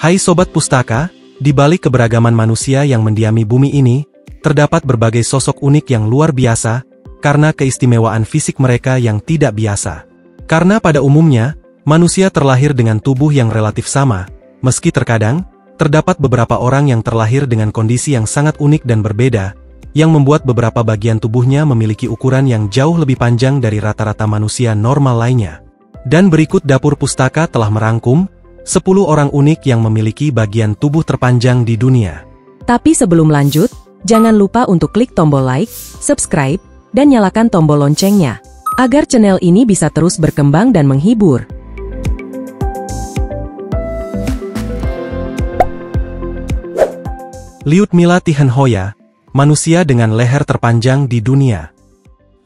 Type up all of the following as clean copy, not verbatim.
Hai Sobat Pustaka, di balik keberagaman manusia yang mendiami bumi ini, terdapat berbagai sosok unik yang luar biasa, karena keistimewaan fisik mereka yang tidak biasa. Karena pada umumnya, manusia terlahir dengan tubuh yang relatif sama, meski terkadang, terdapat beberapa orang yang terlahir dengan kondisi yang sangat unik dan berbeda, yang membuat beberapa bagian tubuhnya memiliki ukuran yang jauh lebih panjang dari rata-rata manusia normal lainnya. Dan berikut Dapur Pustaka telah merangkum 10 orang unik yang memiliki bagian tubuh terpanjang di dunia. Tapi sebelum lanjut, jangan lupa untuk klik tombol like, subscribe, dan nyalakan tombol loncengnya, agar channel ini bisa terus berkembang dan menghibur. Lyudmila Tikhonova, manusia dengan leher terpanjang di dunia.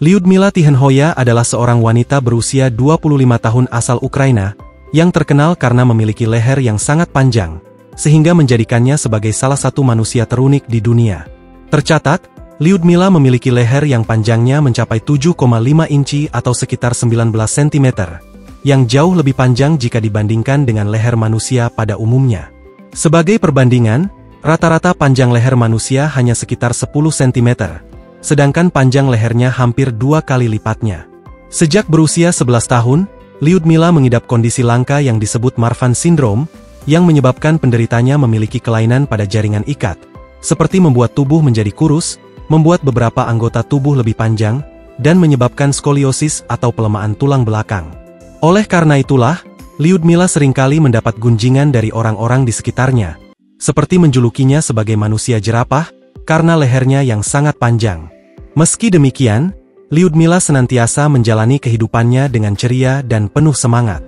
Lyudmila Tikhonova adalah seorang wanita berusia 25 tahun asal Ukraina, yang terkenal karena memiliki leher yang sangat panjang, sehingga menjadikannya sebagai salah satu manusia terunik di dunia. Tercatat, Lyudmila memiliki leher yang panjangnya mencapai 7,5 inci atau sekitar 19 cm, yang jauh lebih panjang jika dibandingkan dengan leher manusia pada umumnya. Sebagai perbandingan, rata-rata panjang leher manusia hanya sekitar 10 cm, sedangkan panjang lehernya hampir 2 kali lipatnya. Sejak berusia 11 tahun, Lyudmila mengidap kondisi langka yang disebut Marfan Syndrome, yang menyebabkan penderitanya memiliki kelainan pada jaringan ikat, seperti membuat tubuh menjadi kurus, membuat beberapa anggota tubuh lebih panjang, dan menyebabkan skoliosis atau pelemahan tulang belakang. Oleh karena itulah, Lyudmila seringkali mendapat gunjingan dari orang-orang di sekitarnya, seperti menjulukinya sebagai manusia jerapah, karena lehernya yang sangat panjang. Meski demikian, Lyudmila senantiasa menjalani kehidupannya dengan ceria dan penuh semangat.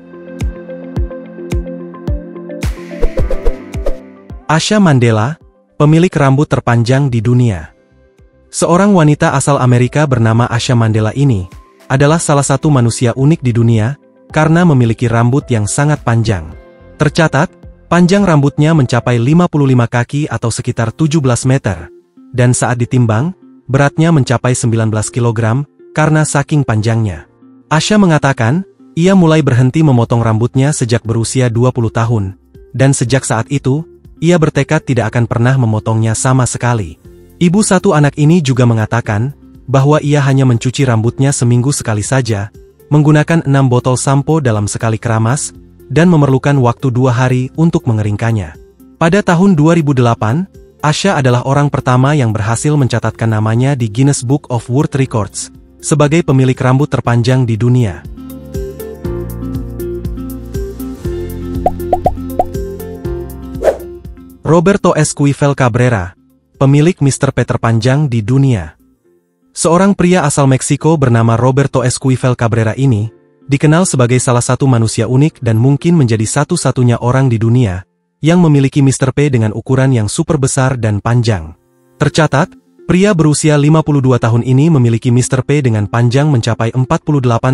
Asha Mandela, pemilik rambut terpanjang di dunia. Seorang wanita asal Amerika bernama Asha Mandela ini, adalah salah satu manusia unik di dunia, karena memiliki rambut yang sangat panjang. Tercatat, panjang rambutnya mencapai 55 kaki atau sekitar 17 meter, dan saat ditimbang, beratnya mencapai 19 kg, karena saking panjangnya. Asha mengatakan, ia mulai berhenti memotong rambutnya sejak berusia 20 tahun, dan sejak saat itu, ia bertekad tidak akan pernah memotongnya sama sekali. Ibu satu anak ini juga mengatakan, bahwa ia hanya mencuci rambutnya seminggu sekali saja, menggunakan 6 botol sampo dalam sekali keramas, dan memerlukan waktu 2 hari untuk mengeringkannya. Pada tahun 2008, Asha adalah orang pertama yang berhasil mencatatkan namanya di Guinness Book of World Records, sebagai pemilik rambut terpanjang di dunia. Roberto Esquivel Cabrera, pemilik Mr. P terpanjang di dunia. Seorang pria asal Meksiko bernama Roberto Esquivel Cabrera ini, dikenal sebagai salah satu manusia unik dan mungkin menjadi satu-satunya orang di dunia, yang memiliki Mr. P dengan ukuran yang super besar dan panjang. Tercatat, pria berusia 52 tahun ini memiliki Mr. P dengan panjang mencapai 48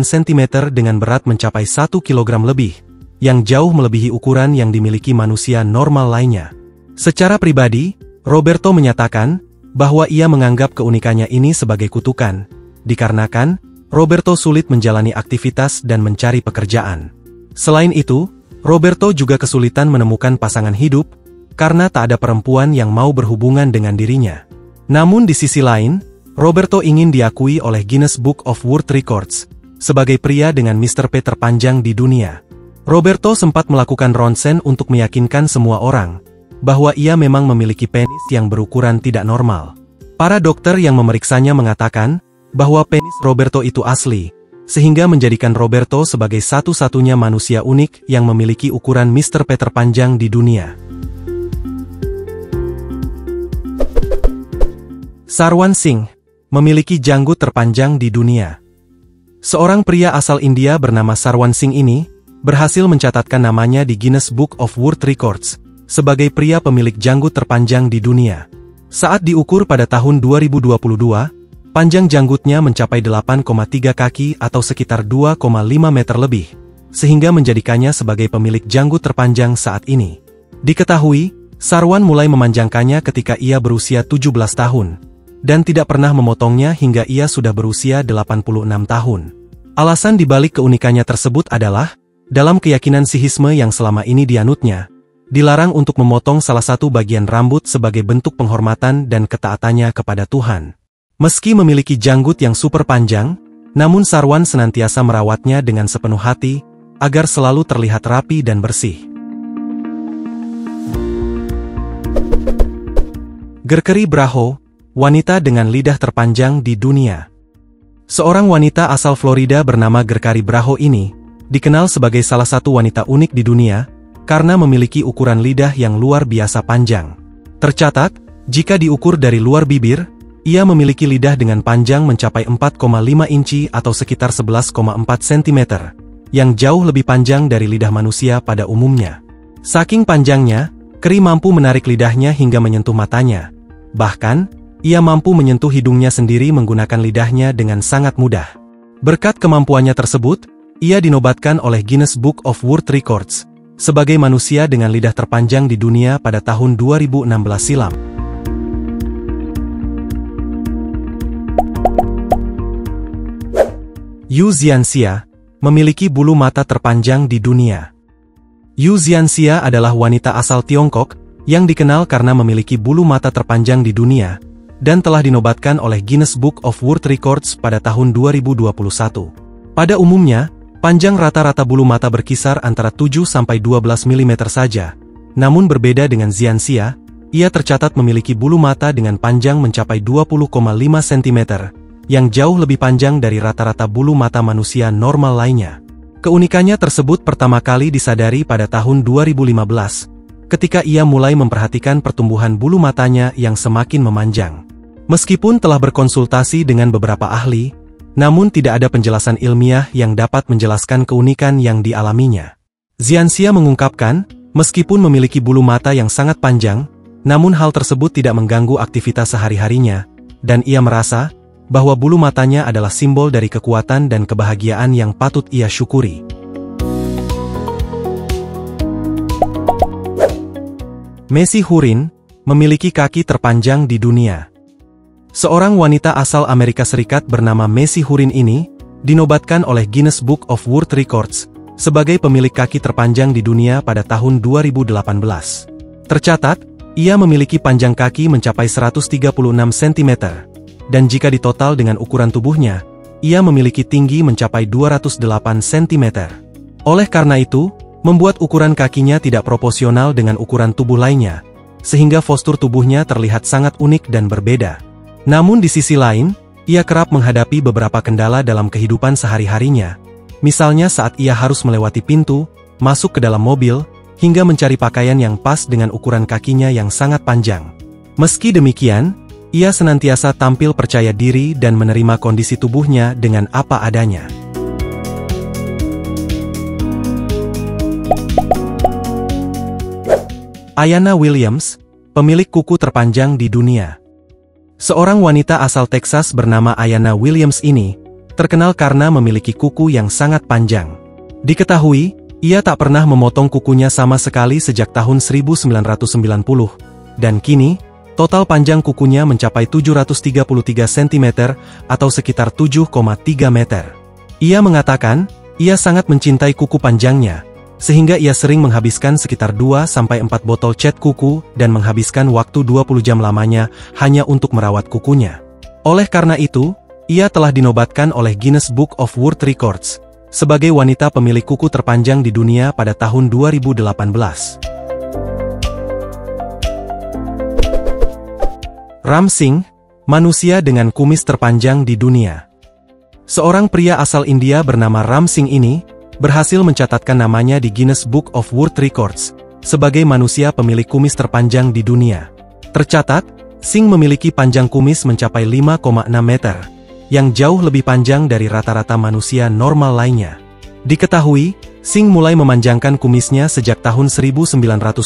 cm dengan berat mencapai 1 kg lebih, yang jauh melebihi ukuran yang dimiliki manusia normal lainnya. Secara pribadi, Roberto menyatakan, bahwa ia menganggap keunikannya ini sebagai kutukan, dikarenakan, Roberto sulit menjalani aktivitas dan mencari pekerjaan. Selain itu, Roberto juga kesulitan menemukan pasangan hidup, karena tak ada perempuan yang mau berhubungan dengan dirinya. Namun di sisi lain, Roberto ingin diakui oleh Guinness Book of World Records, sebagai pria dengan Mr. P terpanjang di dunia. Roberto sempat melakukan ronsen untuk meyakinkan semua orang, bahwa ia memang memiliki penis yang berukuran tidak normal. Para dokter yang memeriksanya mengatakan, bahwa penis Roberto itu asli, sehingga menjadikan Roberto sebagai satu-satunya manusia unik yang memiliki ukuran Mr. P terpanjang di dunia. Sarwan Singh, memiliki janggut terpanjang di dunia. Seorang pria asal India bernama Sarwan Singh ini, berhasil mencatatkan namanya di Guinness Book of World Records, sebagai pria pemilik janggut terpanjang di dunia. Saat diukur pada tahun 2022, panjang janggutnya mencapai 8,3 kaki atau sekitar 2,5 meter lebih, sehingga menjadikannya sebagai pemilik janggut terpanjang saat ini. Diketahui, Sarwan mulai memanjangkannya ketika ia berusia 17 tahun, dan tidak pernah memotongnya hingga ia sudah berusia 86 tahun. Alasan dibalik keunikannya tersebut adalah, dalam keyakinan Sikhisme yang selama ini dianutnya, dilarang untuk memotong salah satu bagian rambut sebagai bentuk penghormatan dan ketaatannya kepada Tuhan. Meski memiliki janggut yang super panjang, namun Sarwan senantiasa merawatnya dengan sepenuh hati, agar selalu terlihat rapi dan bersih. Gerkeri Braho, wanita dengan lidah terpanjang di dunia. Seorang wanita asal Florida bernama Gerkari Braho ini, dikenal sebagai salah satu wanita unik di dunia, karena memiliki ukuran lidah yang luar biasa panjang. Tercatat, jika diukur dari luar bibir, ia memiliki lidah dengan panjang mencapai 4,5 inci atau sekitar 11,4 cm, yang jauh lebih panjang dari lidah manusia pada umumnya. Saking panjangnya, Keri mampu menarik lidahnya hingga menyentuh matanya. Bahkan, ia mampu menyentuh hidungnya sendiri menggunakan lidahnya dengan sangat mudah. Berkat kemampuannya tersebut, ia dinobatkan oleh Guinness Book of World Records sebagai manusia dengan lidah terpanjang di dunia pada tahun 2016 silam. Yu Xianxia memiliki bulu mata terpanjang di dunia. Yu Xianxia adalah wanita asal Tiongkok yang dikenal karena memiliki bulu mata terpanjang di dunia, dan telah dinobatkan oleh Guinness Book of World Records pada tahun 2021. Pada umumnya, panjang rata-rata bulu mata berkisar antara 7-12 mm saja, namun berbeda dengan Xianxia, ia tercatat memiliki bulu mata dengan panjang mencapai 20,5 cm, yang jauh lebih panjang dari rata-rata bulu mata manusia normal lainnya. Keunikannya tersebut pertama kali disadari pada tahun 2015, ketika ia mulai memperhatikan pertumbuhan bulu matanya yang semakin memanjang. Meskipun telah berkonsultasi dengan beberapa ahli, namun tidak ada penjelasan ilmiah yang dapat menjelaskan keunikan yang dialaminya. Xianxia mengungkapkan, meskipun memiliki bulu mata yang sangat panjang, namun hal tersebut tidak mengganggu aktivitas sehari-harinya, dan ia merasa bahwa bulu matanya adalah simbol dari kekuatan dan kebahagiaan yang patut ia syukuri. Messi Hurin memiliki kaki terpanjang di dunia. Seorang wanita asal Amerika Serikat bernama Messi Hurin ini dinobatkan oleh Guinness Book of World Records sebagai pemilik kaki terpanjang di dunia pada tahun 2018. Tercatat, ia memiliki panjang kaki mencapai 136 cm, dan jika ditotal dengan ukuran tubuhnya, ia memiliki tinggi mencapai 208 cm. Oleh karena itu, membuat ukuran kakinya tidak proporsional dengan ukuran tubuh lainnya, sehingga postur tubuhnya terlihat sangat unik dan berbeda. Namun di sisi lain, ia kerap menghadapi beberapa kendala dalam kehidupan sehari-harinya, misalnya saat ia harus melewati pintu, masuk ke dalam mobil, hingga mencari pakaian yang pas dengan ukuran kakinya yang sangat panjang. Meski demikian, ia senantiasa tampil percaya diri dan menerima kondisi tubuhnya dengan apa adanya. Ayanna Williams, pemilik kuku terpanjang di dunia. Seorang wanita asal Texas bernama Ayanna Williams ini, terkenal karena memiliki kuku yang sangat panjang. Diketahui, ia tak pernah memotong kukunya sama sekali sejak tahun 1990, dan kini, total panjang kukunya mencapai 733 cm atau sekitar 7,3 meter. Ia mengatakan, ia sangat mencintai kuku panjangnya, sehingga ia sering menghabiskan sekitar 2-4 botol cat kuku dan menghabiskan waktu 20 jam lamanya hanya untuk merawat kukunya. Oleh karena itu, ia telah dinobatkan oleh Guinness Book of World Records sebagai wanita pemilik kuku terpanjang di dunia pada tahun 2018. Ram Singh, manusia dengan kumis terpanjang di dunia. Seorang pria asal India bernama Ram Singh ini berhasil mencatatkan namanya di Guinness Book of World Records sebagai manusia pemilik kumis terpanjang di dunia. Tercatat, Singh memiliki panjang kumis mencapai 5,6 meter, yang jauh lebih panjang dari rata-rata manusia normal lainnya. Diketahui, Singh mulai memanjangkan kumisnya sejak tahun 1970,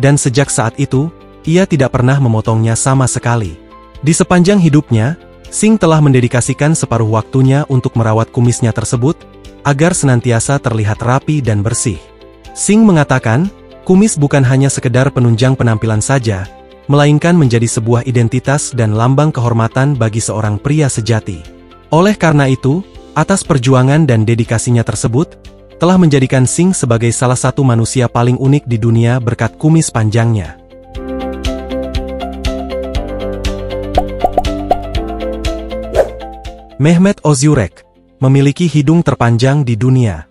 dan sejak saat itu, ia tidak pernah memotongnya sama sekali. Di sepanjang hidupnya, Singh telah mendedikasikan separuh waktunya untuk merawat kumisnya tersebut, agar senantiasa terlihat rapi dan bersih. Singh mengatakan, kumis bukan hanya sekedar penunjang penampilan saja, melainkan menjadi sebuah identitas dan lambang kehormatan bagi seorang pria sejati. Oleh karena itu, atas perjuangan dan dedikasinya tersebut, telah menjadikan Singh sebagai salah satu manusia paling unik di dunia berkat kumis panjangnya. Mehmet Özürek memiliki hidung terpanjang di dunia.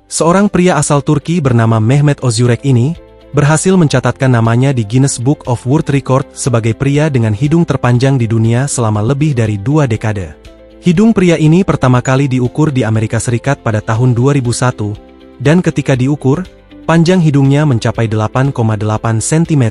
Seorang pria asal Turki bernama Mehmet Özürek ini berhasil mencatatkan namanya di Guinness Book of World Record sebagai pria dengan hidung terpanjang di dunia selama lebih dari 2 dekade. Hidung pria ini pertama kali diukur di Amerika Serikat pada tahun 2001, dan ketika diukur, panjang hidungnya mencapai 8,8 cm.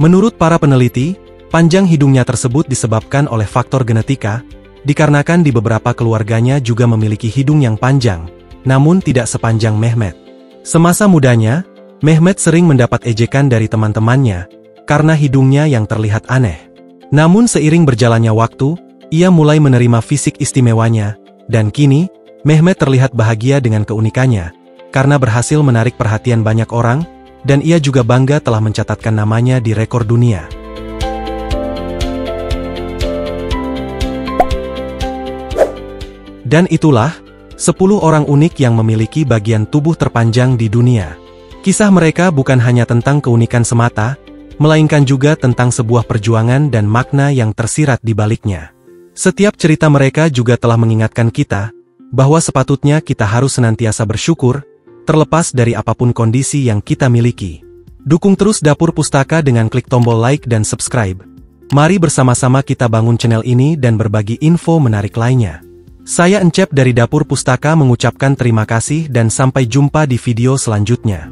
Menurut para peneliti, panjang hidungnya tersebut disebabkan oleh faktor genetika, dikarenakan di beberapa keluarganya juga memiliki hidung yang panjang, namun tidak sepanjang Mehmet. Semasa mudanya, Mehmet sering mendapat ejekan dari teman-temannya, karena hidungnya yang terlihat aneh. Namun seiring berjalannya waktu, ia mulai menerima fisik istimewanya, dan kini, Mehmet terlihat bahagia dengan keunikannya, karena berhasil menarik perhatian banyak orang, dan ia juga bangga telah mencatatkan namanya di rekor dunia. Dan itulah, 10 orang unik yang memiliki bagian tubuh terpanjang di dunia. Kisah mereka bukan hanya tentang keunikan semata, melainkan juga tentang sebuah perjuangan dan makna yang tersirat di baliknya. Setiap cerita mereka juga telah mengingatkan kita, bahwa sepatutnya kita harus senantiasa bersyukur, terlepas dari apapun kondisi yang kita miliki. Dukung terus Dapur Pustaka dengan klik tombol like dan subscribe. Mari bersama-sama kita bangun channel ini dan berbagi info menarik lainnya. Saya Encep dari Dapur Pustaka mengucapkan terima kasih dan sampai jumpa di video selanjutnya.